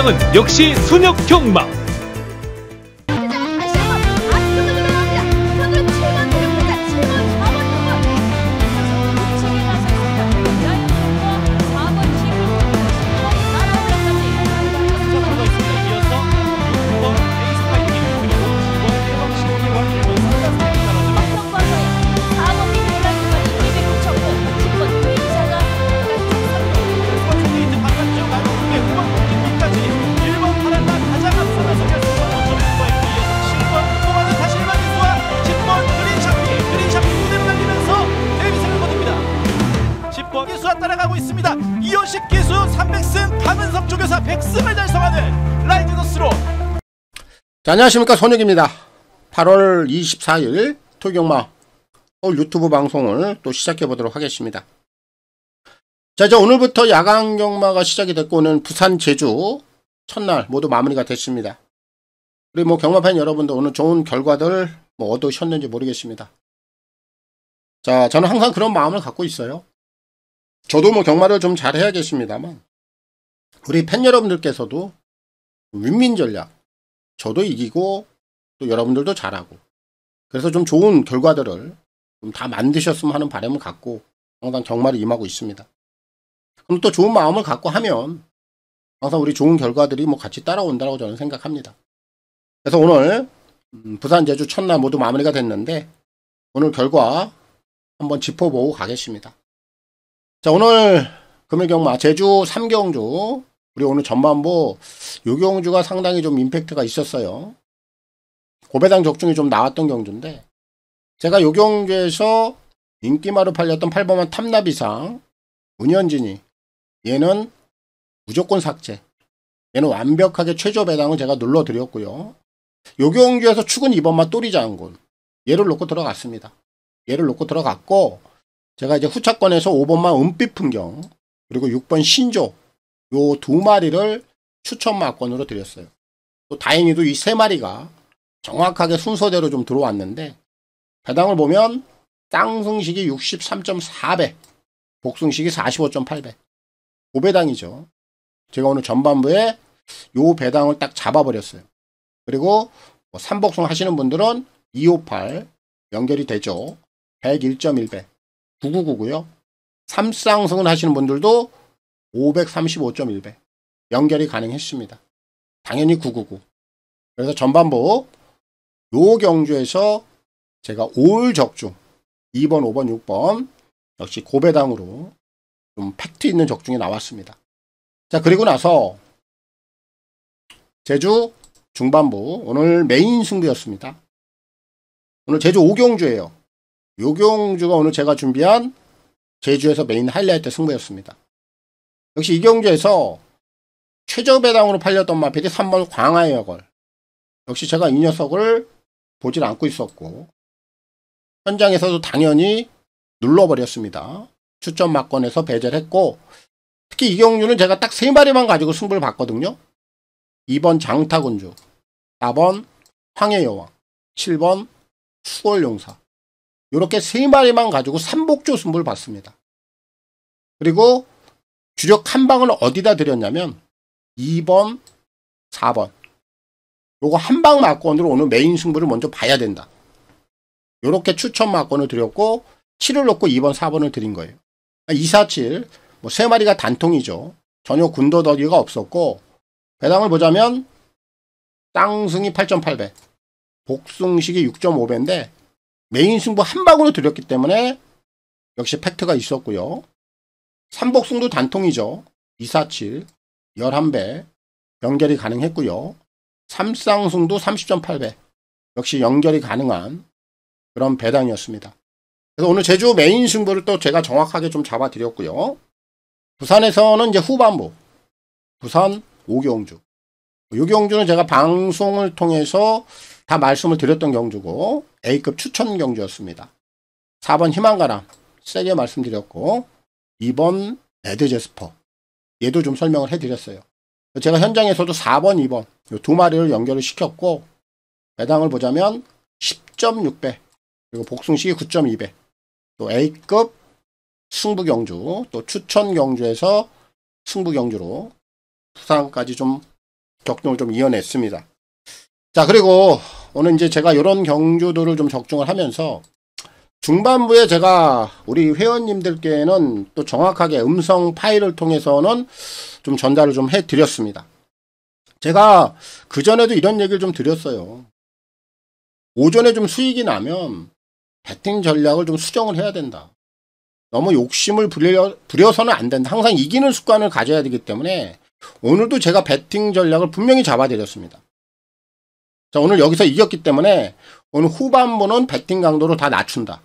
배당은 역시 순역 경마. 기수와 따라가고 있습니다. 이현식 기수 300승, 박은섭 조교사 100승을 달성하는 라이즈더스로. 자, 안녕하십니까, 손혁입니다. 8월 24일 토경마 서울 유튜브 방송을 또 시작해 보도록 하겠습니다. 자, 이제 오늘부터 야간 경마가 시작이 됐고, 오늘 부산, 제주 첫날 모두 마무리가 됐습니다. 우리 경마팬 여러분들 오늘 좋은 결과들 얻으셨는지 모르겠습니다. 자, 저는 항상 그런 마음을 갖고 있어요. 저도 경마를 좀 잘 해야겠습니다만, 우리 팬 여러분들께서도 윈윈 전략, 저도 이기고 또 여러분들도 잘하고, 그래서 좀 좋은 결과들을 좀 다 만드셨으면 하는 바람을 갖고 항상 경마를 임하고 있습니다. 그럼 또 좋은 마음을 갖고 하면 항상 우리 좋은 결과들이 같이 따라온다고 저는 생각합니다. 그래서 오늘 부산, 제주 첫날 모두 마무리가 됐는데, 오늘 결과 한번 짚어보고 가겠습니다. 자, 오늘 금일 경마 제주 3경주, 우리 오늘 전반부 요 경주가 상당히 좀 임팩트가 있었어요. 고배당 적중이 좀 나왔던 경주인데, 제가 요 경주에서 인기마로 팔렸던 8번만 탐나비상 문현진이, 얘는 무조건 삭제, 얘는 완벽하게 최저 배당을 제가 눌러드렸고요. 요 경주에서 축은 2번만 또리장군, 얘를 놓고 들어갔습니다. 얘를 놓고 들어갔고, 제가 이제 후차권에서 5번만 은빛 풍경, 그리고 6번 신조, 요 두 마리를 추천 마건으로 드렸어요. 또 다행히도 이 세 마리가 정확하게 순서대로 좀 들어왔는데, 배당을 보면 쌍승식이 63.4배, 복승식이 45.8배. 고배당이죠. 제가 오늘 전반부에 요 배당을 딱 잡아버렸어요. 그리고 3복승 하시는 분들은 258 연결이 되죠. 101.1배. 999고요. 3쌍승을 하시는 분들도 535.1배 연결이 가능했습니다. 당연히 999. 그래서 전반부 요 경주에서 제가 올 적중 2번, 5번, 6번 역시 고배당으로 좀 팩트 있는 적중이 나왔습니다. 자, 그리고 나서 제주 중반부 오늘 메인 승부였습니다. 오늘 제주 5경주예요. 요 경주가 오늘 제가 준비한 제주에서 메인 하이라이트 승부였습니다. 역시 이 경주에서 최저 배당으로 팔렸던 마필이 3번 광화의 역을, 역시 제가 이 녀석을 보질 않고 있었고, 현장에서도 당연히 눌러버렸습니다. 추천 막건에서 배제를 했고, 특히 이 경주는 제가 딱 3마리만 가지고 승부를 봤거든요. 2번 장타군주, 4번 황해여왕, 7번 수월용사, 요렇게 3마리만 가지고 3복조 승부를 봤습니다. 그리고 주력 한 방을 어디다 드렸냐면 2번, 4번. 요거 한 방 막건으로 오늘 메인 승부를 먼저 봐야 된다. 요렇게 추천 막건을 드렸고, 7을 놓고 2번, 4번을 드린 거예요. 2, 4, 7, 3마리가 단통이죠. 전혀 군더더기가 없었고, 배당을 보자면 쌍승이 8.8배, 복승식이 6.5배인데 메인 승부 한 방으로 드렸기 때문에 역시 팩트가 있었고요. 3복승도 단통이죠. 2, 4, 7, 11배 연결이 가능했고요. 3쌍승도 30.8배 역시 연결이 가능한 그런 배당이었습니다. 그래서 오늘 제주 메인 승부를 또 제가 정확하게 좀 잡아드렸고요. 부산에서는 이제 후반부 부산 5경주, 이 경주는 제가 방송을 통해서 다 말씀을 드렸던 경주고 A급 추천 경주였습니다. 4번 희망가람 세게 말씀드렸고, 2번 레드제스퍼 얘도 좀 설명을 해드렸어요. 제가 현장에서도 4번, 2번 이 두 마리를 연결을 시켰고, 배당을 보자면 10.6배, 그리고 복승식이 9.2배, 또 A급 승부 경주, 또 추천 경주에서 승부 경주로 부산까지 좀 적중을 좀 이어냈습니다. 자, 그리고 오늘 이제 제가 이런 경주들을 좀 적중을 하면서 중반부에 제가 우리 회원님들께는 또 정확하게 음성 파일을 통해서는 좀 전달을 좀 해드렸습니다. 제가 그전에도 이런 얘기를 좀 드렸어요. 오전에 좀 수익이 나면 배팅 전략을 좀 수정을 해야 된다. 너무 욕심을 부려서는 안 된다. 항상 이기는 습관을 가져야 되기 때문에 오늘도 제가 배팅 전략을 분명히 잡아드렸습니다. 자, 오늘 여기서 이겼기 때문에 오늘 후반부는 배팅 강도를 다 낮춘다.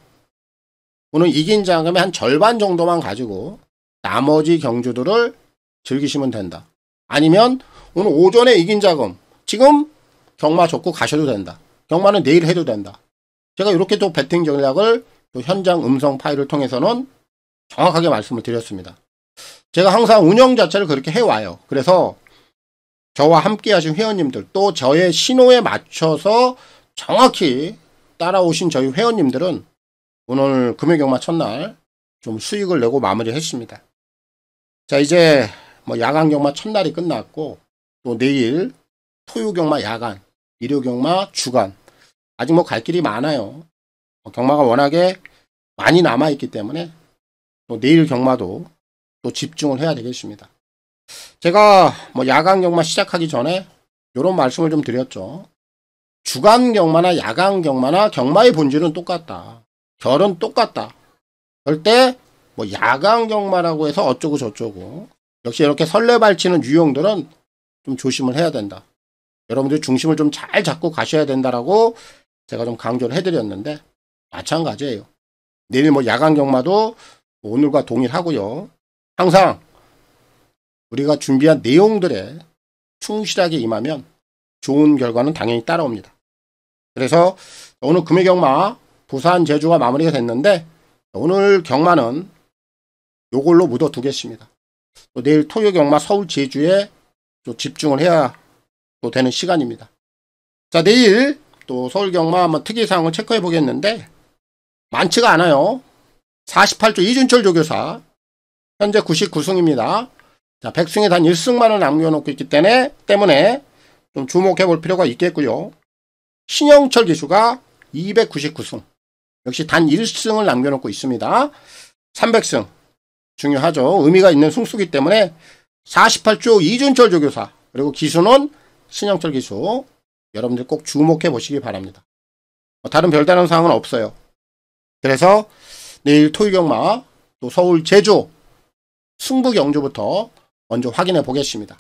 오늘 이긴 자금의 한 절반 정도만 가지고 나머지 경주들을 즐기시면 된다. 아니면 오늘 오전에 이긴 자금 지금 경마 접고 가셔도 된다. 경마는 내일 해도 된다. 제가 이렇게 또 배팅 전략을 또 현장 음성 파일을 통해서는 정확하게 말씀을 드렸습니다. 제가 항상 운영 자체를 그렇게 해와요. 그래서 저와 함께 하신 회원님들 또 저의 신호에 맞춰서 정확히 따라오신 저희 회원님들은 오늘 금요경마 첫날 좀 수익을 내고 마무리했습니다. 자, 이제 뭐 야간경마 첫날이 끝났고 또 내일 토요경마 야간, 일요경마 주간 아직 뭐 갈 길이 많아요. 경마가 워낙에 많이 남아있기 때문에 또 내일 경마도 또 집중을 해야 되겠습니다. 제가 뭐 야간 경마 시작하기 전에 이런 말씀을 좀 드렸죠. 주간 경마나 야간 경마나 경마의 본질은 똑같다. 결은 똑같다. 그럴 때 뭐 야간 경마라고 해서 어쩌고 저쩌고 역시 이렇게 설레발치는 유형들은 좀 조심을 해야 된다. 여러분들 중심을 좀 잘 잡고 가셔야 된다라고 제가 좀 강조를 해드렸는데 마찬가지예요. 내일 뭐 야간 경마도 오늘과 동일하고요. 항상 우리가 준비한 내용들에 충실하게 임하면 좋은 결과는 당연히 따라옵니다. 그래서 오늘 금요 경마 부산 제주가 마무리가 됐는데 오늘 경마는 요걸로 묻어두겠습니다. 또 내일 토요 경마 서울 제주에 또 집중을 해야 또 되는 시간입니다. 자, 내일 또 서울 경마 한번 특이사항을 체크해 보겠는데 많지가 않아요. 48조 이준철 조교사 현재 99승입니다. 자, 100승에 단 1승만을 남겨놓고 있기 때문에 좀 주목해 볼 필요가 있겠고요. 신영철 기수가 299승 역시 단 1승을 남겨놓고 있습니다. 300승 중요하죠. 의미가 있는 승수기 때문에 48조 이준철 조교사 그리고 기수는 신영철 기수 여러분들 꼭 주목해 보시기 바랍니다. 다른 별다른 사항은 없어요. 그래서 내일 토요경마 또 서울 제주 승부 경주부터 먼저 확인해 보겠습니다.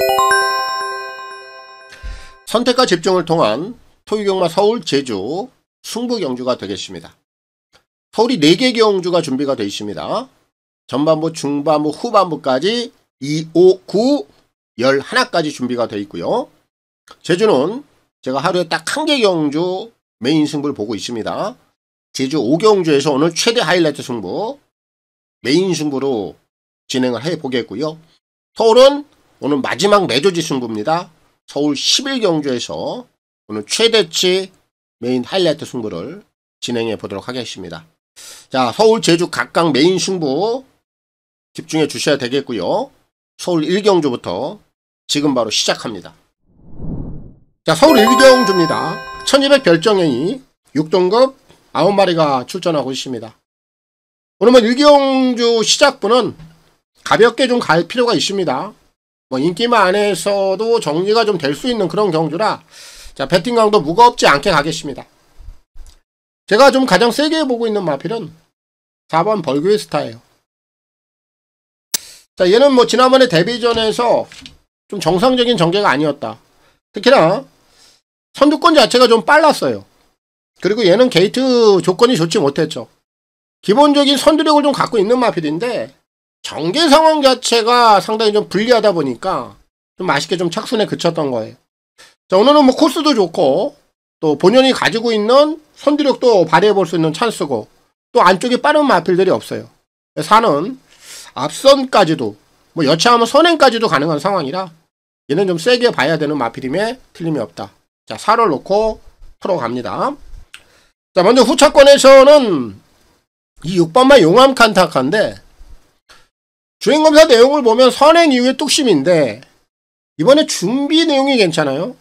선택과 집중을 통한 토요경마 서울 제주 승부 경주가 되겠습니다. 서울이 4개 경주가 준비가 되어 있습니다. 전반부, 중반부, 후반부까지 2, 5, 9, 11까지 준비가 되어 있고요. 제주는 제가 하루에 딱 1개 경주 메인 승부를 보고 있습니다. 제주 5경주에서 오늘 최대 하이라이트 승부 메인 승부로 진행을 해보겠고요. 서울은 오늘 마지막 매조지 승부입니다. 서울 11경주에서 오늘 최대치 메인 하이라이트 승부를 진행해 보도록 하겠습니다. 자, 서울 제주 각각 메인 승부 집중해 주셔야 되겠고요. 서울 1경주부터 지금 바로 시작합니다. 자, 서울 1경주입니다. 1200 별정행이 6등급 9마리가 출전하고 있습니다. 오늘 1경주 시작부는 가볍게 좀 갈 필요가 있습니다. 뭐 인기마 안에서도 정리가 좀 될 수 있는 그런 경주라 자, 배팅 강도 무겁지 않게 가겠습니다. 제가 좀 가장 세게 보고 있는 마필은 4번 벌교의 스타예요. 자, 얘는 뭐 지난번에 데뷔전에서 좀 정상적인 전개가 아니었다. 특히나 선두권 자체가 좀 빨랐어요. 그리고 얘는 게이트 조건이 좋지 못했죠. 기본적인 선두력을 좀 갖고 있는 마필인데 전개 상황 자체가 상당히 좀 불리하다 보니까 좀 아쉽게 좀 착순에 그쳤던 거예요. 자, 오늘은 뭐 코스도 좋고 또 본연이 가지고 있는 선두력도 발휘해 볼 수 있는 찬스고 또 안쪽에 빠른 마필들이 없어요. 4는 앞선까지도 뭐 여차하면 선행까지도 가능한 상황이라 얘는 좀 세게 봐야 되는 마필임에 틀림이 없다. 자, 4를 놓고 풀어갑니다. 자, 먼저 후차권에서는 이 6번만 용암 칸타카인데 주행검사 내용을 보면 선행 이후에 뚝심인데 이번에 준비 내용이 괜찮아요.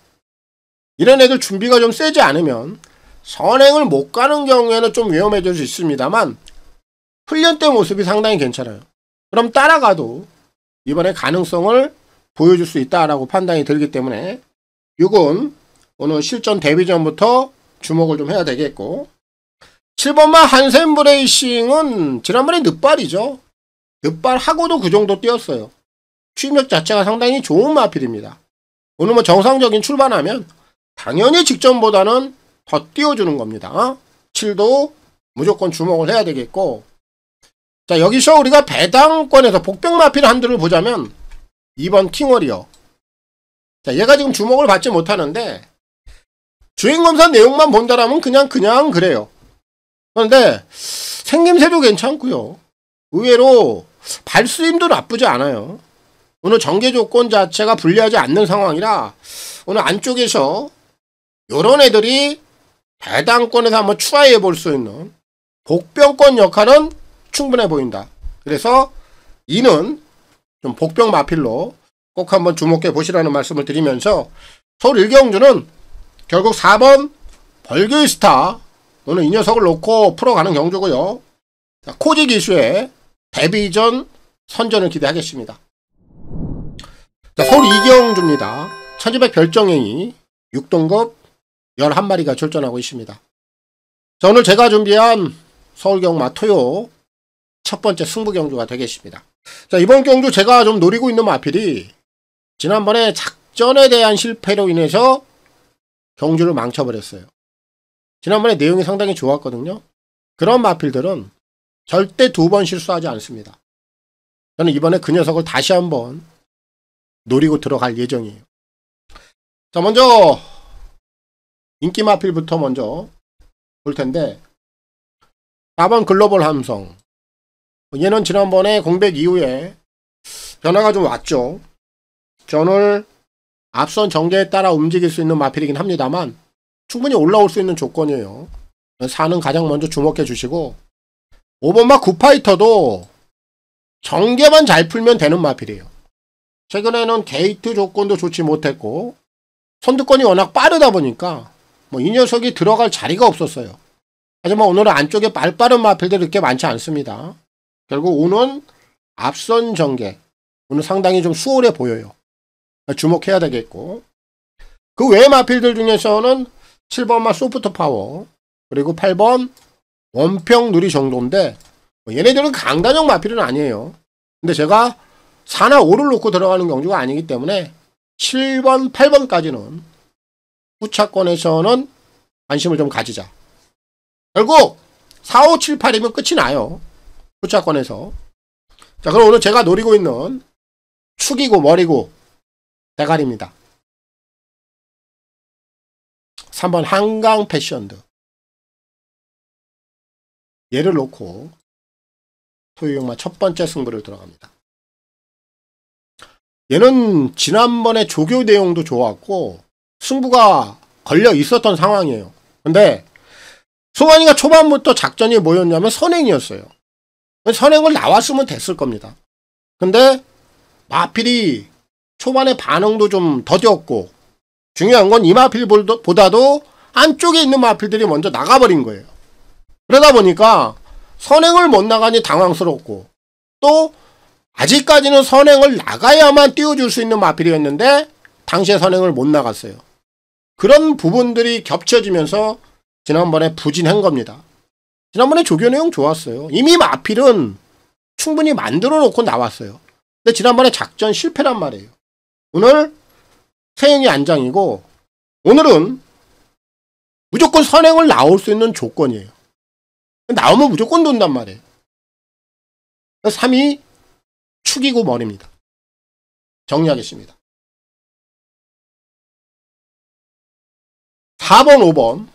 이런 애들 준비가 좀 세지 않으면 선행을 못 가는 경우에는 좀 위험해질 수 있습니다만 훈련 때 모습이 상당히 괜찮아요. 그럼 따라가도 이번에 가능성을 보여줄 수 있다라고 판단이 들기 때문에 6은 오늘 실전 데뷔전부터 주목을 좀 해야 되겠고, 7번마 한센브레이싱은 지난번에 늦발이죠. 늦발하고도 그 정도 뛰었어요. 추임력 자체가 상당히 좋은 마필입니다. 오늘 뭐 정상적인 출발하면 당연히 직전보다는 더 띄워주는 겁니다. 7도 무조건 주목을 해야 되겠고, 자, 여기서 우리가 배당권에서 복병 마필 한두를 보자면 2번 킹워리어. 자, 얘가 지금 주목을 받지 못하는데 주행검사 내용만 본다라면 그냥 그래요. 그런데 생김새도 괜찮고요. 의외로 발스림도 나쁘지 않아요. 오늘 전개 조건 자체가 불리하지 않는 상황이라 오늘 안쪽에서 요런 애들이 배당권에서 한번 추가해 볼 수 있는 복병권 역할은 충분해 보인다. 그래서 이는 좀 복병 마필로 꼭 한번 주목해 보시라는 말씀을 드리면서 서울 일경주는 결국 4번 벌교의 스타, 오늘 이 녀석을 놓고 풀어가는 경주고요. 자, 코지 기수의 데뷔전 선전을 기대하겠습니다. 자, 서울 이경주입니다. 1200 별정행이 6등급 11마리가 출전하고 있습니다. 자, 오늘 제가 준비한 서울경마 토요 첫 번째 승부 경주가 되겠습니다. 자, 이번 경주 제가 좀 노리고 있는 마필이 지난번에 작전에 대한 실패로 인해서 경주를 망쳐버렸어요. 지난번에 내용이 상당히 좋았거든요. 그런 마필들은 절대 2번 실수하지 않습니다. 저는 이번에 그 녀석을 다시 한번 노리고 들어갈 예정이에요. 자, 먼저 인기 마필부터 먼저 볼 텐데, 4번 글로벌 함성. 얘는 지난번에 공백 이후에 변화가 좀 왔죠. 오늘 앞선 전개에 따라 움직일 수 있는 마필이긴 합니다만 충분히 올라올 수 있는 조건이에요. 4는 가장 먼저 주목해 주시고, 5번마 굿파이터도 전개만 잘 풀면 되는 마필이에요. 최근에는 게이트 조건도 좋지 못했고 선두권이 워낙 빠르다 보니까 뭐 이 녀석이 들어갈 자리가 없었어요. 하지만 오늘은 안쪽에 빠른 마필들이 그렇게 많지 않습니다. 결국 오는 앞선 전개, 오늘 상당히 좀 수월해 보여요. 주목해야 되겠고, 그 외의 마필들 중에서는 7번마 소프트 파워, 그리고 8번 원평 누리 정도인데 얘네들은 강단형 마필은 아니에요. 근데 제가 4나 5를 놓고 들어가는 경주가 아니기 때문에 7번, 8번까지는 후차권에서는 관심을 좀 가지자. 결국 4, 5, 7, 8이면 끝이 나요. 후차권에서. 자, 그럼 오늘 제가 노리고 있는 축이고 머리고 대가리입니다. 3번 한강 패션드. 얘를 놓고 토요일마 첫 번째 승부를 들어갑니다. 얘는 지난번에 조교 내용도 좋았고 승부가 걸려 있었던 상황이에요. 근데 송환이가 초반부터 작전이 뭐였냐면 선행이었어요. 선행을 나왔으면 됐을 겁니다. 근데 마필이 초반에 반응도 좀 더뎠고, 중요한 건 이 마필보다도 안쪽에 있는 마필들이 먼저 나가버린 거예요. 그러다 보니까 선행을 못 나가니 당황스럽고, 또 아직까지는 선행을 나가야만 띄워줄 수 있는 마필이었는데 당시에 선행을 못 나갔어요. 그런 부분들이 겹쳐지면서 지난번에 부진한 겁니다. 지난번에 조교 내용 좋았어요. 이미 마필은 충분히 만들어 놓고 나왔어요. 근데 지난번에 작전 실패란 말이에요. 오늘 세행이 안장이고, 오늘은 무조건 선행을 나올 수 있는 조건이에요. 나오면 무조건 돈단 말이에요. 3이 축이고 머리입니다. 정리하겠습니다. 4번, 5번.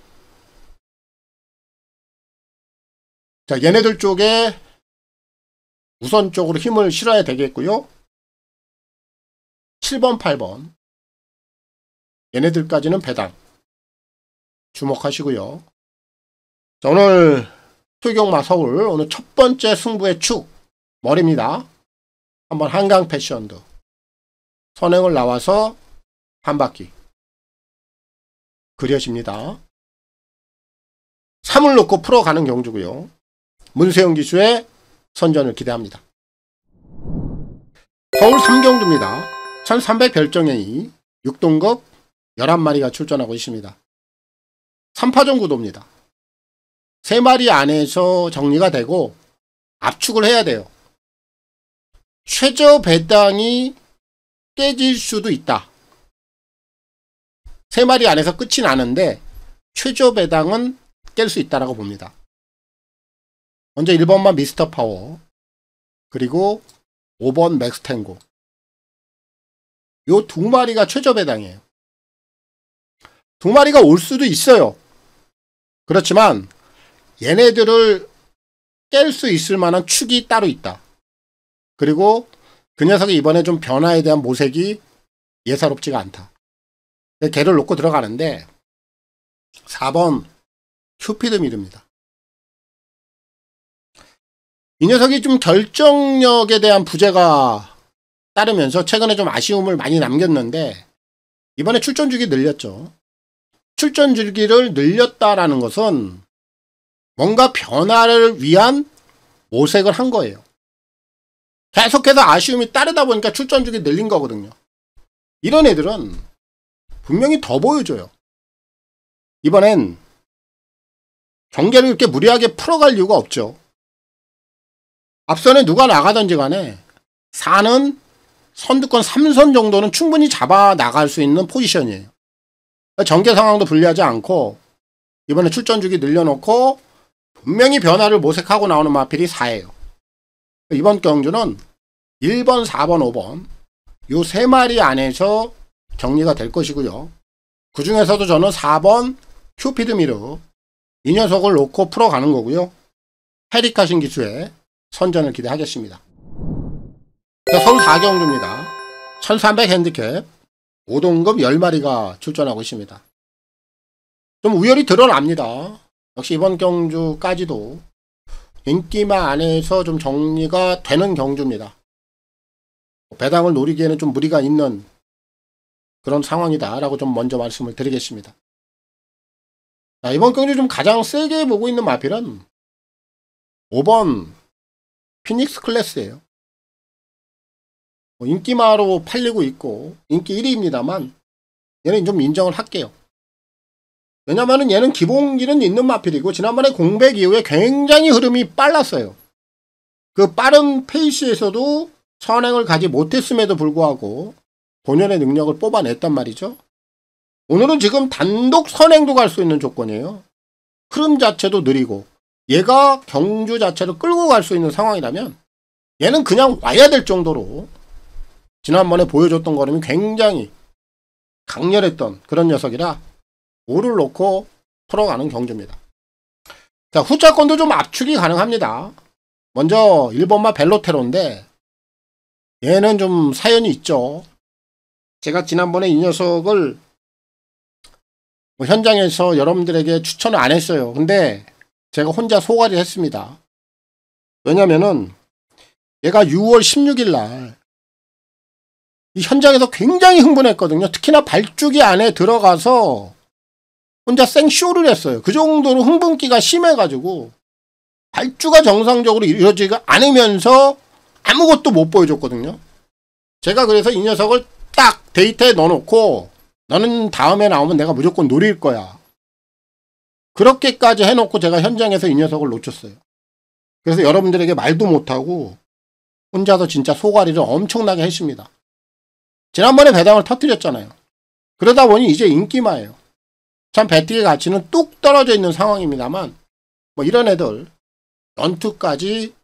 자, 얘네들 쪽에 우선적으로 힘을 실어야 되겠고요. 7번, 8번. 얘네들까지는 배당. 주목하시고요. 자, 오늘 토경마 서울, 오늘 첫 번째 승부의 축, 머리입니다. 한번 한강 패션도. 선행을 나와서 한 바퀴 그려집니다. 3을 놓고 풀어가는 경주고요. 문세영 기수의 선전을 기대합니다. 서울 3경주입니다. 1300 별정행이 6등급 11마리가 출전하고 있습니다. 3파전 구도입니다. 3마리 안에서 정리가 되고 압축을 해야 돼요. 최저 배당이 깨질 수도 있다. 3마리 안에서 끝이 나는데 최저 배당은 깰 수 있다라고 봅니다. 먼저 1번만 미스터 파워, 그리고 5번 맥스 탱고. 요 2마리가 최저 배당이에요. 2마리가 올 수도 있어요. 그렇지만 얘네들을 깰 수 있을 만한 축이 따로 있다. 그리고 그 녀석이 이번에 좀 변화에 대한 모색이 예사롭지가 않다. 걔를 놓고 들어가는데 4번 큐피드 미르입니다. 이 녀석이 좀 결정력에 대한 부재가 따르면서 최근에 좀 아쉬움을 많이 남겼는데 이번에 출전 주기 늘렸죠. 출전 주기를 늘렸다라는 것은 뭔가 변화를 위한 모색을 한 거예요. 계속해서 아쉬움이 따르다 보니까 출전 주기 늘린 거거든요. 이런 애들은 분명히 더 보여줘요. 이번엔 경기를 이렇게 무리하게 풀어갈 이유가 없죠. 앞선에 누가 나가든지 간에 4는 선두권 3선 정도는 충분히 잡아 나갈 수 있는 포지션이에요. 전개 상황도 불리하지 않고 이번에 출전 주기 늘려놓고 분명히 변화를 모색하고 나오는 마필이 4예요. 이번 경주는 1번, 4번, 5번 요 3마리 안에서 정리가 될 것이고요. 그 중에서도 저는 4번 큐피드 미르 이 녀석을 놓고 풀어가는 거고요. 헤리카신 기수의 선전을 기대하겠습니다. 서울 4경주입니다. 1300 핸디캡 5등급 10마리가 출전하고 있습니다. 좀 우열이 드러납니다. 역시 이번 경주까지도 인기마 안에서 좀 정리가 되는 경주입니다. 배당을 노리기에는 좀 무리가 있는 그런 상황이다 라고 좀 먼저 말씀을 드리겠습니다. 자, 이번 경주 좀 가장 세게 보고 있는 마필은 5번 피닉스 클래스예요. 인기마로 팔리고 있고 인기 1위입니다만 얘는 좀 인정을 할게요. 왜냐면은 얘는 기본기는 있는 마필이고 지난번에 공백 이후에 굉장히 흐름이 빨랐어요. 그 빠른 페이스에서도 선행을 가지 못했음에도 불구하고 본연의 능력을 뽑아냈단 말이죠. 오늘은 지금 단독 선행도 갈 수 있는 조건이에요. 흐름 자체도 느리고 얘가 경주 자체를 끌고 갈 수 있는 상황이라면 얘는 그냥 와야 될 정도로 지난번에 보여줬던 걸음이 굉장히 강렬했던 그런 녀석이라 5를 놓고 풀어가는 경주입니다. 자, 후차권도 좀 압축이 가능합니다. 먼저 1번마 벨로테로인데 얘는 좀 사연이 있죠. 제가 지난번에 이 녀석을 현장에서 여러분들에게 추천을 안 했어요. 근데 제가 혼자 소가리 했습니다. 왜냐면은 얘가 6월 16일 날 이 현장에서 굉장히 흥분했거든요. 특히나 발주기 안에 들어가서 혼자 생쇼를 했어요. 그 정도로 흥분기가 심해가지고 발주가 정상적으로 이루어지지 않으면서 아무것도 못 보여줬거든요. 제가 그래서 이 녀석을 딱 데이터에 넣어놓고 너는 다음에 나오면 내가 무조건 노릴 거야. 그렇게까지 해놓고 제가 현장에서 이 녀석을 놓쳤어요. 그래서 여러분들에게 말도 못하고 혼자서 진짜 소가리를 엄청나게 했습니다. 지난번에 배당을 터뜨렸잖아요. 그러다 보니 이제 인기마예요. 참 배팅의 가치는 뚝 떨어져 있는 상황입니다만 뭐 이런 애들 연투까지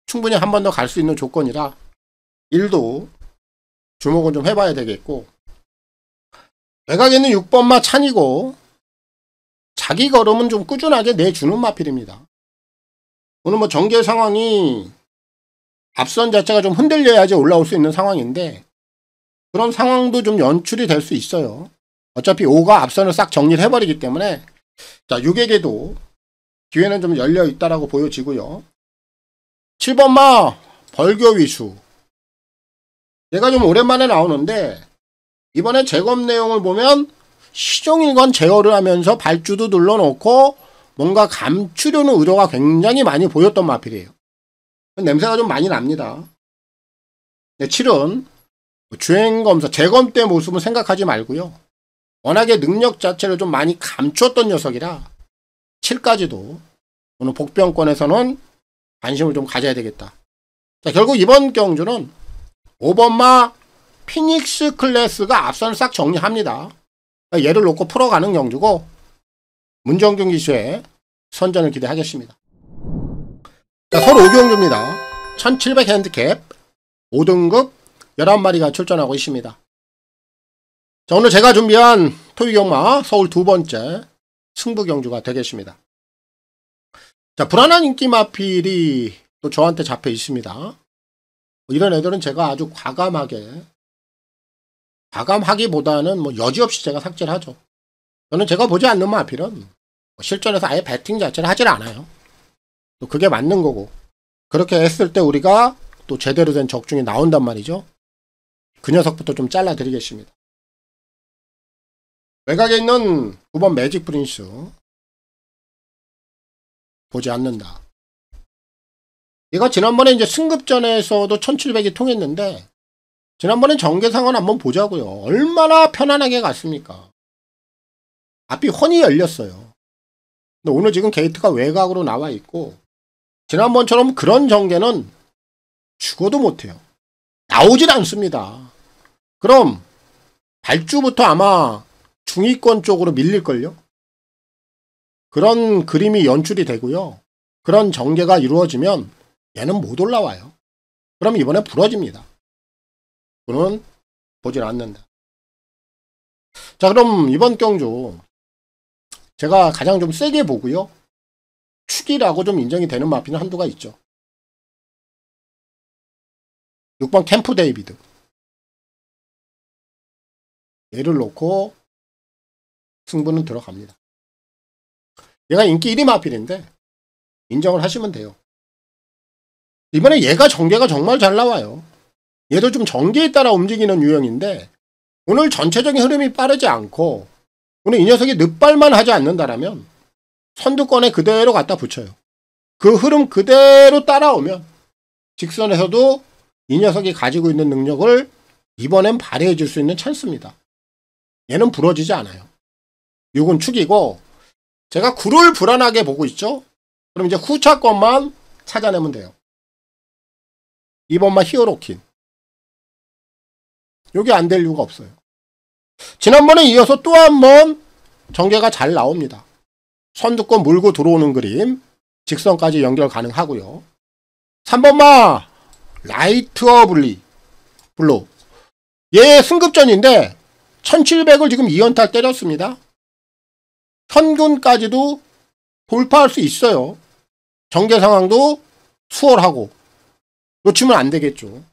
충분히 한 번 더 갈 수 있는 조건이라 일도 주목은 좀 해봐야 되겠고, 외곽에는 6번마 찬이고 자기 걸음은 좀 꾸준하게 내주는 마필입니다. 오늘 뭐 전개 상황이 앞선 자체가 좀 흔들려야지 올라올 수 있는 상황인데 그런 상황도 좀 연출이 될 수 있어요. 어차피 5가 앞선을 싹 정리를 해버리기 때문에 자 6에게도 기회는 좀 열려 있다라고 보여지고요. 7번마 벌교 위수 얘가 좀 오랜만에 나오는데 이번에 제검 내용을 보면 시종일관 제어를 하면서 발주도 눌러놓고 뭔가 감추려는 의도가 굉장히 많이 보였던 마필이에요. 냄새가 좀 많이 납니다. 7은 주행검사, 제검 때 모습은 생각하지 말고요. 워낙에 능력 자체를 좀 많이 감추었던 녀석이라 7까지도 오늘 복병권에서는 관심을 좀 가져야 되겠다. 자, 결국 이번 경주는 5번마 피닉스 클래스가 앞선을 싹 정리합니다. 얘를 놓고 풀어가는 경주고 문정균 기수의 선전을 기대하겠습니다. 자, 서울 5경주입니다. 1700 핸디캡 5등급 11마리가 출전하고 있습니다. 자, 오늘 제가 준비한 토요경마 서울 두 번째 승부 경주가 되겠습니다. 자, 불안한 인기 마필이 또 저한테 잡혀 있습니다. 이런 애들은 제가 아주 과감하기보다는 뭐 여지없이 제가 삭제를 하죠. 저는 제가 보지 않는 마필은 실전에서 아예 배팅 자체를 하질 않아요. 또 그게 맞는 거고, 그렇게 했을 때 우리가 또 제대로 된 적중이 나온단 말이죠. 그 녀석부터 좀 잘라 드리겠습니다. 외곽에 있는 9번 매직 프린스 보지 않는다. 얘가 지난번에 이제 승급전에서도 1700이 통했는데 지난번엔 전개상은 한번 보자고요. 얼마나 편안하게 갔습니까? 앞이 훤히 열렸어요. 근데 오늘 지금 게이트가 외곽으로 나와 있고 지난번처럼 그런 전개는 죽어도 못해요. 나오질 않습니다. 그럼 발주부터 아마 중위권 쪽으로 밀릴걸요? 그런 그림이 연출이 되고요. 그런 전개가 이루어지면 얘는 못 올라와요. 그럼 이번에 부러집니다. 그는 보질 않는다. 자, 그럼 이번 경주 제가 가장 좀 세게 보고요. 축이라고 좀 인정이 되는 마피는 한두가 있죠. 6번 캠프 데이비드. 얘를 놓고 승부는 들어갑니다. 얘가 인기 1위 마필인데 인정을 하시면 돼요. 이번에 얘가 전개가 정말 잘 나와요. 얘도 좀 전개에 따라 움직이는 유형인데 오늘 전체적인 흐름이 빠르지 않고 오늘 이 녀석이 늦발만 하지 않는다라면 선두권에 그대로 갖다 붙여요. 그 흐름 그대로 따라오면 직선에서도 이 녀석이 가지고 있는 능력을 이번엔 발휘해 줄 수 있는 찬스입니다. 얘는 부러지지 않아요. 6은 축이고 제가 9를 불안하게 보고 있죠. 그럼 이제 후차권만 찾아내면 돼요. 2번만 히어로킨. 요게 안 될 이유가 없어요. 지난번에 이어서 또 한 번 전개가 잘 나옵니다. 선두권 물고 들어오는 그림 직선까지 연결 가능하고요. 3번마 라이트어 블루. 얘 승급전인데 1700을 지금 2연타 때렸습니다. 현군까지도 돌파할 수 있어요. 전개 상황도 수월하고 놓치면 안 되겠죠.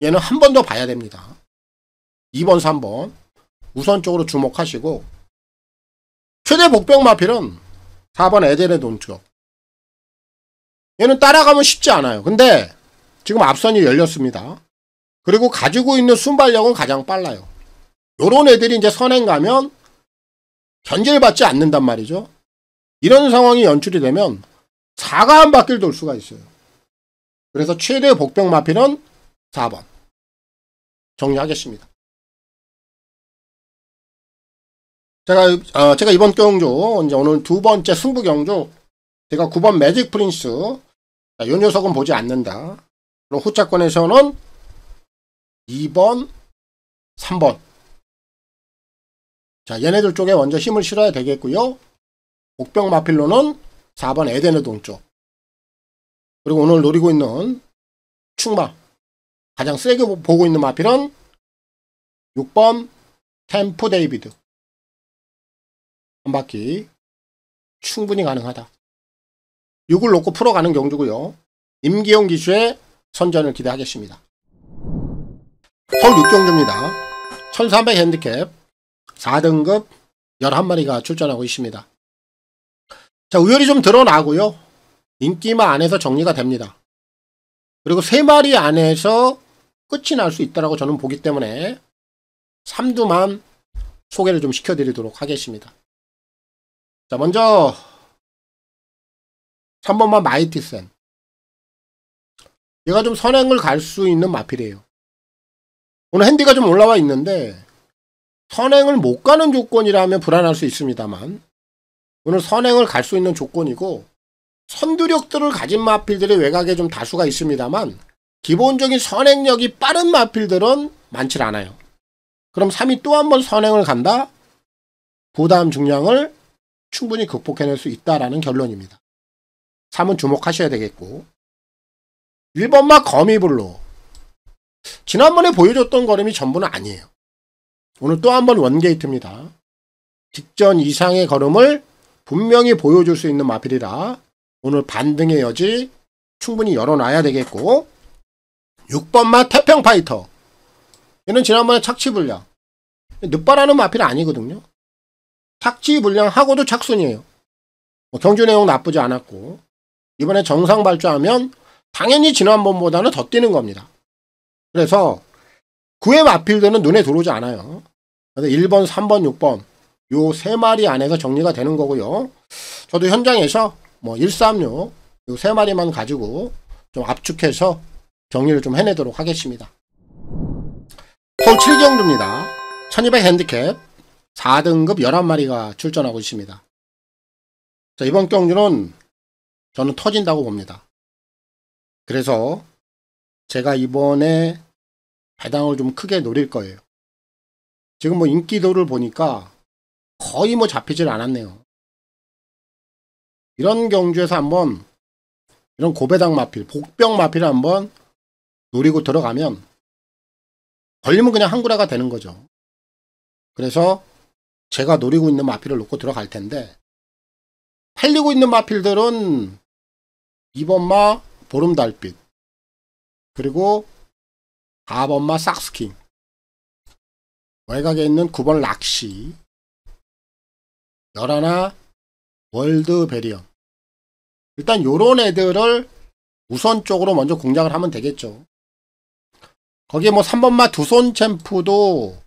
얘는 한 번 더 봐야 됩니다. 2번, 3번 우선적으로 주목하시고 최대 복병 마필은 4번 에델의 돈쪽. 얘는 따라가면 쉽지 않아요. 근데 지금 앞선이 열렸습니다. 그리고 가지고 있는 순발력은 가장 빨라요. 요런 애들이 이제 선행 가면 견제를 받지 않는단 말이죠. 이런 상황이 연출이 되면 4가 한 바퀴를 돌 수가 있어요. 그래서 최대 복병 마필은 4번 정리하겠습니다. 제가 이번 경주 이제 오늘 두 번째 승부 경주 제가 9번 매직 프린스 이 녀석은 보지 않는다. 그리고 후차권에서는 2번, 3번. 자, 얘네들 쪽에 먼저 힘을 실어야 되겠고요. 복병 마필로는 4번 에덴의 동쪽. 그리고 오늘 노리고 있는 축마 가장 세게 보고 있는 마필은 6번 캠프 데이비드. 한 바퀴 충분히 가능하다. 6을 놓고 풀어가는 경주고요. 임기용 기수의 선전을 기대하겠습니다. 서울 6경주입니다. 1300 핸디캡 4등급 11마리가 출전하고 있습니다. 자, 우열이 좀 드러나고요. 인기마 안에서 정리가 됩니다. 그리고 3마리 안에서 끝이 날 수 있다라고 저는 보기 때문에 3두만 소개를 좀 시켜드리도록 하겠습니다. 자, 먼저 3번만 마이티센. 얘가 좀 선행을 갈 수 있는 마필이에요. 오늘 핸디가 좀 올라와 있는데 선행을 못 가는 조건이라면 불안할 수 있습니다만 오늘 선행을 갈 수 있는 조건이고 선두력들을 가진 마필들이 외곽에 좀 다수가 있습니다만 기본적인 선행력이 빠른 마필들은 많지 않아요. 그럼 3이 또 한 번 선행을 간다? 부담 중량을 충분히 극복해낼 수 있다라는 결론입니다. 3은 주목하셔야 되겠고 1번마 거미블로. 지난번에 보여줬던 걸음이 전부는 아니에요. 오늘 또 한 번 원게이트입니다. 직전 이상의 걸음을 분명히 보여줄 수 있는 마필이라 오늘 반등의 여지 충분히 열어놔야 되겠고 6번마 태평파이터. 얘는 지난번에 착취불량. 늦바라는 마필이 아니거든요. 착취불량하고도 착순이에요. 경주 내용 나쁘지 않았고 이번에 정상 발주하면 당연히 지난번보다는 더 뛰는 겁니다. 그래서 9회 마필들은 눈에 들어오지 않아요. 그래서 1번, 3번, 6번 요 3마리 안에서 정리가 되는 거고요. 저도 현장에서 136 요 3마리만 가지고 좀 압축해서 정리를 좀 해내도록 하겠습니다. 서울 7경주입니다. 1200 핸디캡 4등급 11마리가 출전하고 있습니다. 자, 이번 경주는 저는 터진다고 봅니다. 그래서 제가 이번에 배당을 좀 크게 노릴 거예요. 지금 인기도를 보니까 거의 잡히질 않았네요. 이런 경주에서 한번 이런 고배당 마필, 복병 마필을 한번 노리고 들어가면 걸리면 그냥 한 구라가 되는 거죠. 그래서 제가 노리고 있는 마필을 놓고 들어갈 텐데 팔리고 있는 마필들은 2번마 보름달빛 그리고 4번마 삭스킹 외곽에 있는 9번 락시 11 월드 베리언. 일단 요런 애들을 우선적으로 먼저 공략을 하면 되겠죠. 거기에 3번마 두손 챔프도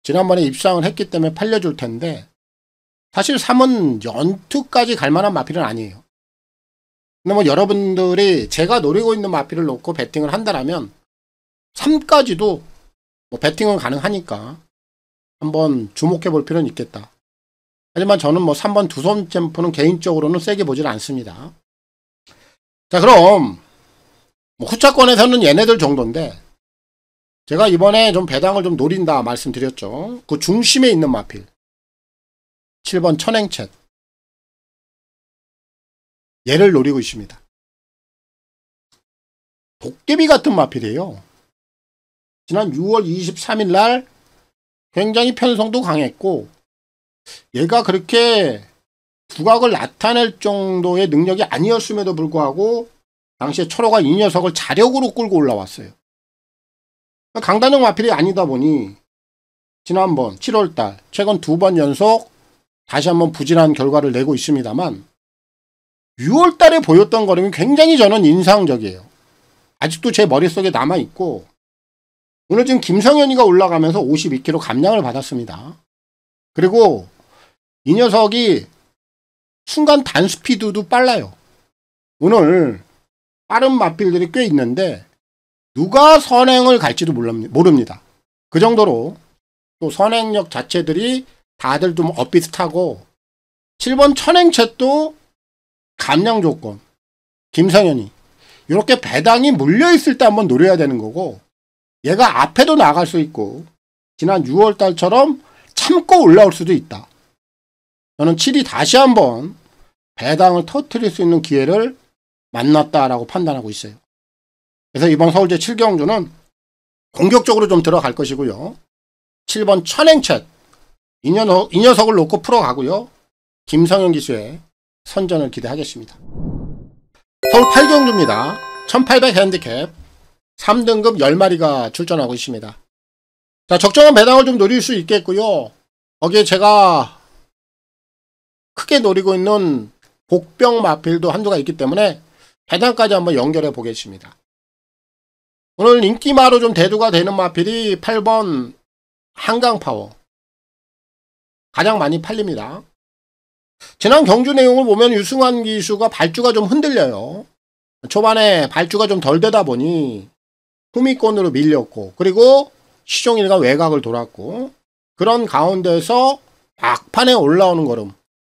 지난번에 입상을 했기 때문에 팔려줄 텐데 사실 3은 연투까지 갈 만한 마필은 아니에요. 근데 여러분들이 제가 노리고 있는 마필을 놓고 배팅을 한다라면 3까지도 배팅은 가능하니까 한번 주목해 볼 필요는 있겠다. 하지만 저는 3번 두손 챔프는 개인적으로는 세게 보질 않습니다. 자, 그럼 후차권에서는 얘네들 정도인데 제가 이번에 좀 배당을 좀 노린다 말씀드렸죠. 그 중심에 있는 마필 7번 천행챗 얘를 노리고 있습니다. 도깨비 같은 마필이에요. 지난 6월 23일 날 굉장히 편성도 강했고 얘가 그렇게 두각을 나타낼 정도의 능력이 아니었음에도 불구하고 당시에 철호가 이 녀석을 자력으로 끌고 올라왔어요. 강단형 마필이 아니다 보니 지난번 7월달 최근 2번 연속 다시 한번 부진한 결과를 내고 있습니다만 6월달에 보였던 걸음이 굉장히 저는 인상적이에요. 아직도 제 머릿속에 남아있고 오늘 지금 김성현이가 올라가면서 52kg 감량을 받았습니다. 그리고 이 녀석이 순간 단스피드도 빨라요. 오늘 빠른 마필들이 꽤 있는데 누가 선행을 갈지도 모릅니다. 그 정도로 또 선행력 자체들이 다들 좀 엇비슷하고 7번 천행챗도 감량 조건 김성현이 이렇게 배당이 물려있을 때 한번 노려야 되는 거고 얘가 앞에도 나갈 수 있고 지난 6월달처럼 참고 올라올 수도 있다. 저는 7이 다시 한번 배당을 터뜨릴 수 있는 기회를 만났다라고 판단하고 있어요. 그래서 이번 서울제 7경주는 공격적으로 좀 들어갈 것이고요. 7번 천행챗 이 녀석을 놓고 풀어가고요. 김성현 기수의 선전을 기대하겠습니다. 서울 8경주입니다. 1800 핸디캡 3등급 10마리가 출전하고 있습니다. 자, 적정한 배당을 좀 노릴 수 있겠고요. 거기에 제가 크게 노리고 있는 복병 마필도 한두가 있기 때문에 배당까지 한번 연결해 보겠습니다. 오늘 인기마로 좀 대두가 되는 마필이 8번 한강파워. 가장 많이 팔립니다. 지난 경주 내용을 보면 유승환 기수가 발주가 좀 흔들려요. 초반에 발주가 좀 덜 되다 보니 후미권으로 밀렸고, 그리고 시종일가 외곽을 돌았고, 그런 가운데서 막판에 올라오는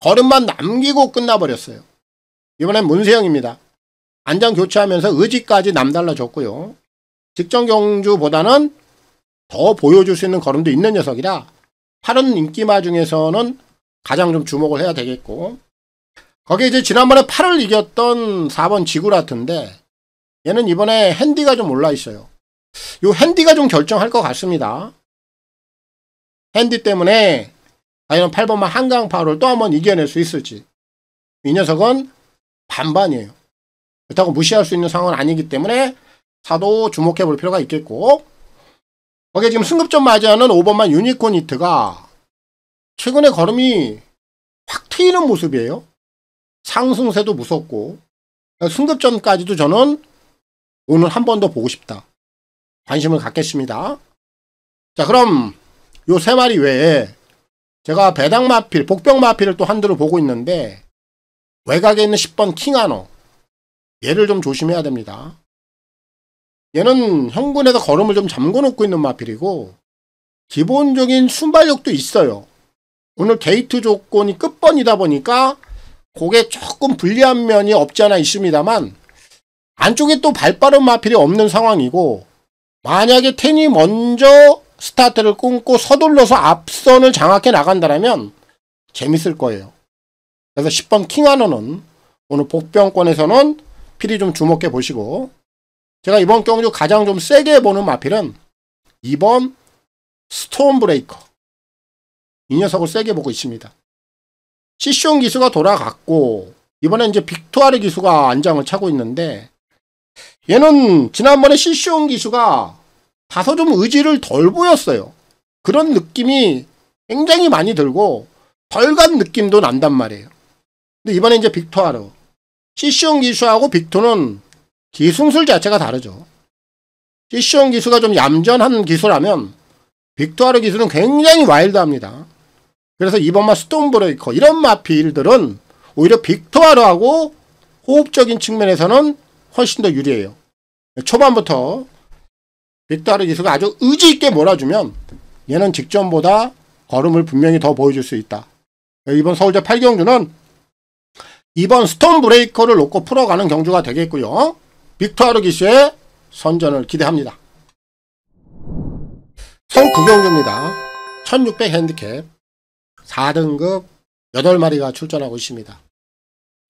걸음만 남기고 끝나버렸어요. 이번엔 문세영입니다. 안장 교체하면서 의지까지 남달라졌고요. 직전 경주보다는 더 보여줄 수 있는 걸음도 있는 녀석이라 8은 인기마 중에서는 가장 좀 주목을 해야 되겠고, 거기에 이제 지난번에 8을 이겼던 4번 지구라트인데 얘는 이번에 핸디가 좀 올라 있어요. 요 핸디가 좀 결정할 것 같습니다. 핸디 때문에 과연 8번만 한강파워를 또 한번 이겨낼 수 있을지. 이 녀석은 반반이에요. 그렇다고 무시할 수 있는 상황은 아니기 때문에 사도 주목해 볼 필요가 있겠고, 거기에 지금 승급점 맞이하는 5번만 유니콘 히트가 최근에 걸음이 확 트이는 모습이에요. 상승세도 무섭고, 승급점까지도 저는 오늘 한 번 더 보고 싶다. 관심을 갖겠습니다. 자, 그럼 요 세 마리 외에 제가 배당 마필, 복병 마필을 또 한두를 보고 있는데, 외곽에 있는 10번 킹하너, 얘를 좀 조심해야 됩니다. 얘는 형군에서 걸음을 좀 잠궈 놓고 있는 마필이고, 기본적인 순발력도 있어요. 오늘 게이트 조건이 끝번이다 보니까 그게 조금 불리한 면이 없지 않아 있습니다만, 안쪽에 또 발빠른 마필이 없는 상황이고, 만약에 텐이 먼저 스타트를 끊고 서둘러서 앞선을 장악해 나간다면 재밌을 거예요. 그래서 10번 킹하너는 오늘 복병권에서는 필히 좀 주목해 보시고, 제가 이번 경주 가장 좀 세게 보는 마필은 2번 스톰 브레이커. 이 녀석을 세게 보고 있습니다. 시숑 기수가 돌아갔고, 이번에 이제 빅투아르 기수가 안장을 차고 있는데, 얘는 지난번에 시숑 기수가 다소 좀 의지를 덜 보였어요. 그런 느낌이 굉장히 많이 들고 덜 간 느낌도 난단 말이에요. 근데 이번에 이제 빅투아르, 시숑 기수하고 빅투는 기승술 자체가 다르죠. 시숑 기수가 좀 얌전한 기수라면 빅투아르 기수는 굉장히 와일드합니다. 그래서 이번만 스톤브레이커 이런 마필들은 오히려 빅투아르하고 호흡적인 측면에서는 훨씬 더 유리해요. 초반부터 빅투아르 기수가 아주 의지있게 몰아주면 얘는 직전보다 걸음을 분명히 더 보여줄 수 있다. 이번 서울대 8경주는 이번 스톤 브레이커를 놓고 풀어가는 경주가 되겠고요. 빅투아르 기수의 선전을 기대합니다. 서울 9경주입니다. 1600 핸디캡 4등급 8마리가 출전하고 있습니다.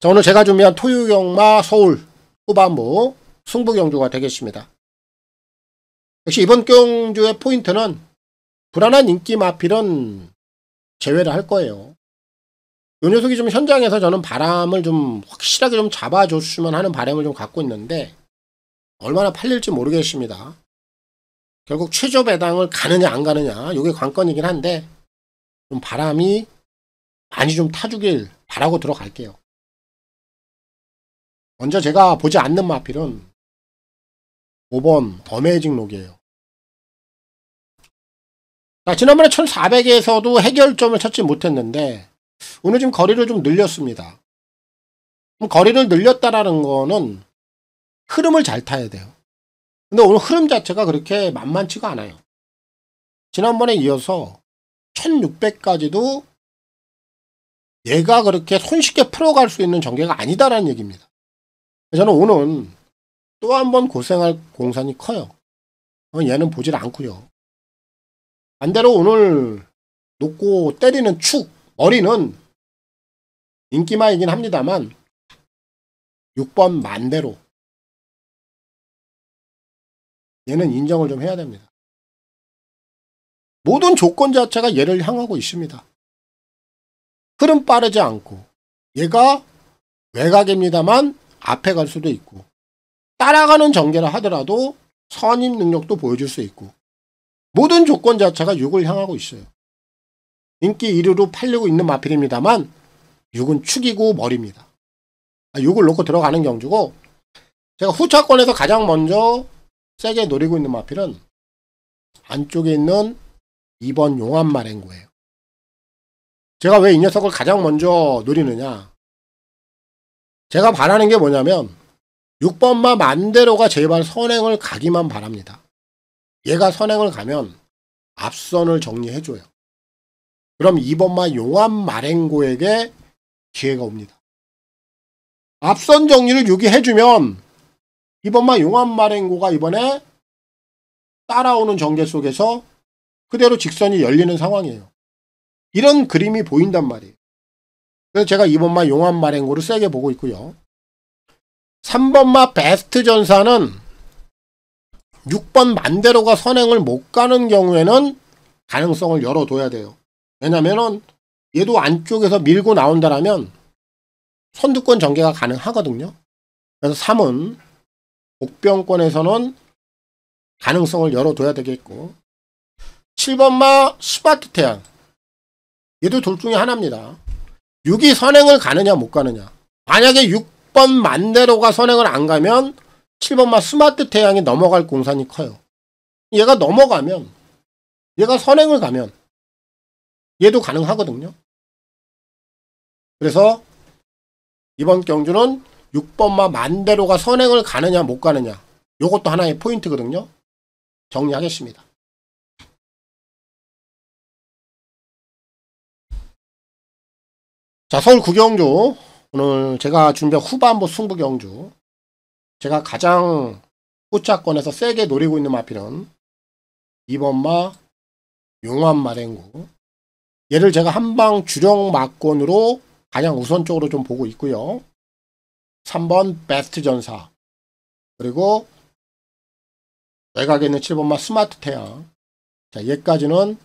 자, 오늘 제가 준비한 토요경마 서울 후반부 승부 경주가 되겠습니다. 역시 이번 경주의 포인트는 불안한 인기 마필은 제외를 할 거예요. 요 녀석이 좀 현장에서 저는 바람을 좀 확실하게 좀 잡아줬으면 하는 바람을 좀 갖고 있는데, 얼마나 팔릴지 모르겠습니다. 결국 최저 배당을 가느냐 안 가느냐, 요게 관건이긴 한데, 좀 바람이 많이 좀 타주길 바라고 들어갈게요. 먼저 제가 보지 않는 마필은 5번 어메이징 록이에요. 자, 지난번에 1400에서도 해결점을 찾지 못했는데 오늘 지금 거리를 좀 늘렸습니다. 그럼 거리를 늘렸다라는 거는 흐름을 잘 타야 돼요. 근데 오늘 흐름 자체가 그렇게 만만치가 않아요. 지난번에 이어서 1600까지도 얘가 그렇게 손쉽게 풀어갈 수 있는 전개가 아니다라는 얘기입니다. 저는 오늘 또 한 번 고생할 공산이 커요. 얘는 보질 않고요. 반대로 오늘 놓고 때리는 축, 머리는 인기마이긴 합니다만 6번 만대로 얘는 인정을 좀 해야 됩니다. 모든 조건 자체가 얘를 향하고 있습니다. 흐름 빠르지 않고, 얘가 외곽입니다만 앞에 갈 수도 있고, 따라가는 전개를 하더라도 선임 능력도 보여줄 수 있고, 모든 조건 자체가 6을 향하고 있어요. 인기 1위로 팔리고 있는 마필입니다만 6은 축이고 머리입니다. 6을 놓고 들어가는 경주고, 제가 후차권에서 가장 먼저 세게 노리고 있는 마필은 안쪽에 있는 2번 용암마랭고예요. 제가 왜 이 녀석을 가장 먼저 노리느냐, 제가 바라는 게 뭐냐면 6번마 만대로가 제발 선행을 가기만 바랍니다. 얘가 선행을 가면 앞선을 정리해줘요. 그럼 2번마 용암마랭고에게 기회가 옵니다. 앞선 정리를 6이 해주면 2번마 용암마랭고가 이번에 따라오는 전개 속에서 그대로 직선이 열리는 상황이에요. 이런 그림이 보인단 말이에요. 그래서 제가 2번마 용암마랭고를 세게 보고 있고요. 3번마 베스트 전사는 6번 만대로가 선행을 못 가는 경우에는 가능성을 열어둬야 돼요. 왜냐면은 얘도 안쪽에서 밀고 나온다라면 선두권 전개가 가능하거든요. 그래서 3은 복병권에서는 가능성을 열어둬야 되겠고, 7번마 스마트 태양, 얘도 둘 중에 하나입니다. 6이 선행을 가느냐 못 가느냐. 만약에 6번 만대로가 선행을 안 가면 7번마 스마트 태양이 넘어갈 공산이 커요. 얘가 넘어가면, 얘가 선행을 가면 얘도 가능하거든요. 그래서 이번 경주는 6번마 만대로가 선행을 가느냐 못 가느냐, 요것도 하나의 포인트거든요. 정리하겠습니다. 자, 서울 구경주, 오늘 제가 준비한 후반부 승부 경주, 제가 가장 후차권에서 세게 노리고 있는 마필은 2번마 용암마랭고, 얘를 제가 한방 주력 막권으로 가장 우선적으로 좀 보고 있고요. 3번 베스트 전사, 그리고 외곽에 있는 7번마 스마트 태양. 자, 얘까지는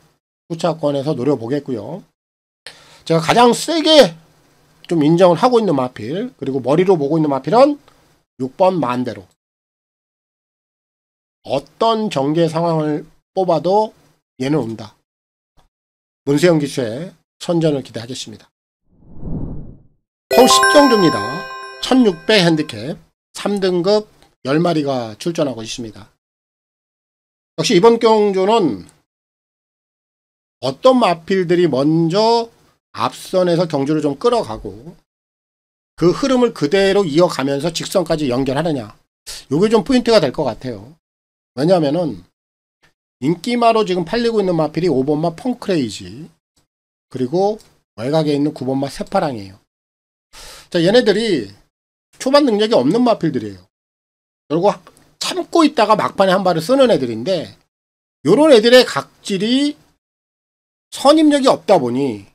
후차권에서 노려보겠고요. 제가 가장 세게 좀 인정을 하고 있는 마필, 그리고 머리로 보고 있는 마필은 6번 만대로. 어떤 전개 상황을 뽑아도 얘는 온다. 문세영 기수의 선전을 기대하겠습니다. 서울 10경주입니다. 1600 핸디캡 3등급 10마리가 출전하고 있습니다. 역시 이번 경주는 어떤 마필들이 먼저 앞선에서 경주를 좀 끌어가고 그 흐름을 그대로 이어가면서 직선까지 연결하느냐, 요게 좀 포인트가 될 것 같아요. 왜냐하면은 인기마로 지금 팔리고 있는 마필이 5번마 펑크레이지, 그리고 외곽에 있는 9번마 새파랑이에요. 자, 얘네들이 초반 능력이 없는 마필들이에요. 그리고 참고 있다가 막판에 한 발을 쓰는 애들인데, 요런 애들의 각질이 선임력이 없다 보니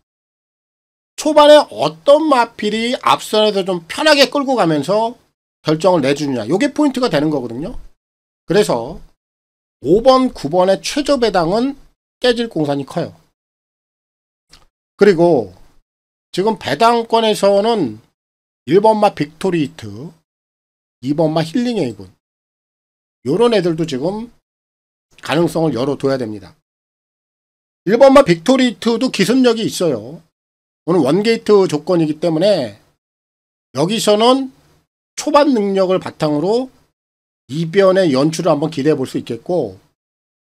초반에 어떤 마필이 앞선에서 좀 편하게 끌고 가면서 결정을 내주느냐, 요게 포인트가 되는 거거든요. 그래서 5번, 9번의 최저 배당은 깨질 공산이 커요. 그리고 지금 배당권에서는 1번마 빅토리 히트, 2번마 힐링 에이븐, 요런 애들도 지금 가능성을 열어둬야 됩니다. 1번마 빅토리 히트도 기습력이 있어요. 오늘 원게이트 조건이기 때문에 여기서는 초반 능력을 바탕으로 이변의 연출을 한번 기대해 볼 수 있겠고,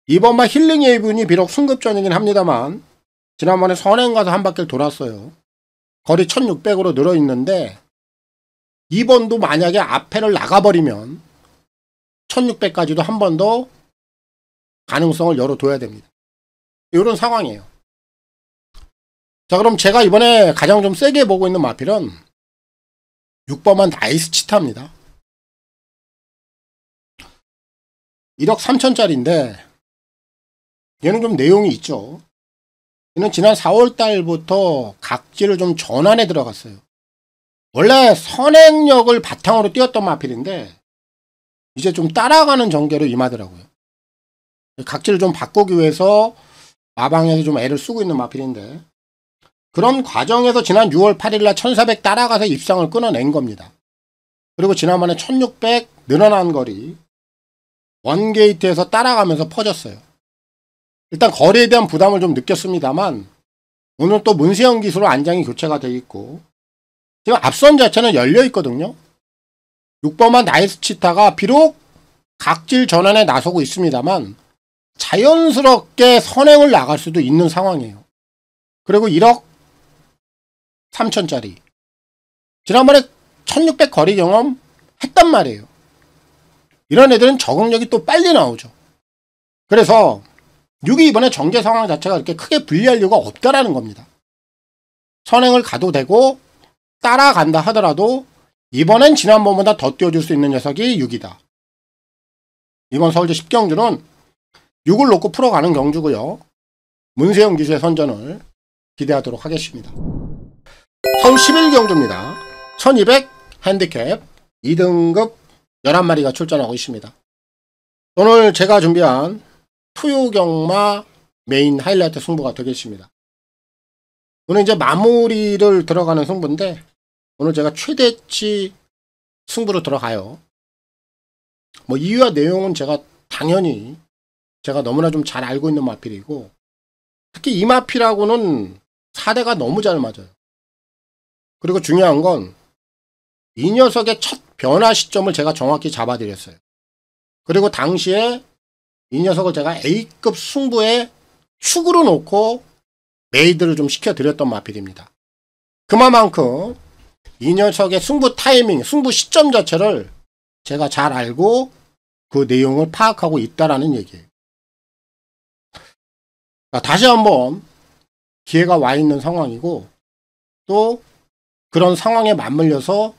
2번마 힐링 에이븐이 비록 승급전이긴 합니다만 지난번에 선행 가서 한 바퀴를 돌았어요. 거리 1600으로 늘어 있는데 2번도 만약에 앞에를 나가버리면 1600까지도 한 번 더 가능성을 열어둬야 됩니다. 이런 상황이에요. 자, 그럼 제가 이번에 가장 좀 세게 보고 있는 마필은 6번만 나이스 치타입니다. 1억 3천짜리인데 얘는 좀 내용이 있죠. 얘는 지난 4월달부터 각질을 좀 전환해 들어갔어요. 원래 선행력을 바탕으로 뛰었던 마필인데 이제 좀 따라가는 전개로 임하더라고요. 각질을 좀 바꾸기 위해서 마방에서 좀 애를 쓰고 있는 마필인데, 그런 과정에서 지난 6월 8일날 1400 따라가서 입상을 끊어낸 겁니다. 그리고 지난번에 1600 늘어난 거리 원게이트에서 따라가면서 퍼졌어요. 일단 거리에 대한 부담을 좀 느꼈습니다만 오늘 또 문세영 기수로 안장이 교체가 되어 있고 지금 앞선 자체는 열려 있거든요. 6번만 나이스 치타가 비록 각질 전환에 나서고 있습니다만 자연스럽게 선행을 나갈 수도 있는 상황이에요. 그리고 1억 3천짜리 지난번에 1600 거리 경험 했단 말이에요. 이런 애들은 적응력이 또 빨리 나오죠. 그래서 6이 이번에 정제 상황 자체가 그렇게 크게 불리할 이유가 없다라는 겁니다. 선행을 가도 되고 따라간다 하더라도 이번엔 지난번보다 더 띄워줄 수 있는 녀석이 6이다. 이번 서울대 10경주는 6을 놓고 풀어가는 경주고요. 문세영 기수의 선전을 기대하도록 하겠습니다. 서울 11경주입니다. 1200 핸디캡 2등급 11마리가 출전하고 있습니다. 오늘 제가 준비한 투유경마 메인 하이라이트 승부가 되겠습니다. 오늘 이제 마무리를 들어가는 승부인데 오늘 제가 최대치 승부로 들어가요. 뭐 이유와 내용은 제가 당연히 제가 너무나 좀 잘 알고 있는 마필이고 특히 이 마필하고는 4대가 너무 잘 맞아요. 그리고 중요한 건 이 녀석의 첫 변화 시점을 제가 정확히 잡아드렸어요. 그리고 당시에 이 녀석을 제가 A급 승부에 축으로 놓고 메이드를 좀 시켜드렸던 마필입니다. 그만큼 이 녀석의 승부 타이밍, 승부 시점 자체를 제가 잘 알고 그 내용을 파악하고 있다라는 얘기예요. 다시 한번 기회가 와 있는 상황이고 또 그런 상황에 맞물려서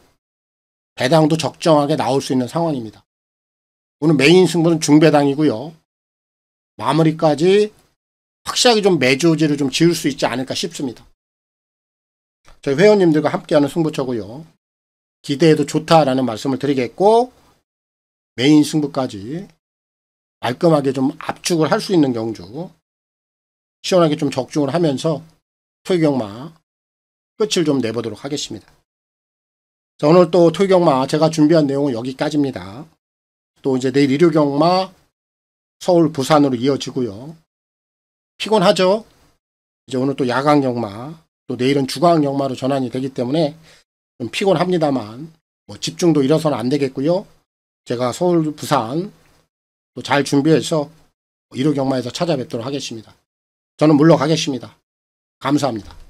배당도 적정하게 나올 수 있는 상황입니다. 오늘 메인 승부는 중배당이고요. 마무리까지 확실하게 좀 매조지를 좀 지을 수 있지 않을까 싶습니다. 저희 회원님들과 함께하는 승부처고요. 기대해도 좋다라는 말씀을 드리겠고 메인 승부까지 말끔하게 좀 압축을 할 수 있는 경주 시원하게 좀 적중을 하면서 토요경마 끝을 좀 내보도록 하겠습니다. 자, 오늘 또 토요경마 제가 준비한 내용은 여기까지입니다. 또 이제 내일 일요경마 서울 부산으로 이어지고요. 피곤하죠? 이제 오늘 또 야간경마 또 내일은 주간경마로 전환이 되기 때문에 좀 피곤합니다만 뭐 집중도 잃어서는 안 되겠고요. 제가 서울 부산 또 잘 준비해서 일요경마에서 찾아뵙도록 하겠습니다. 저는 물러가겠습니다. 감사합니다.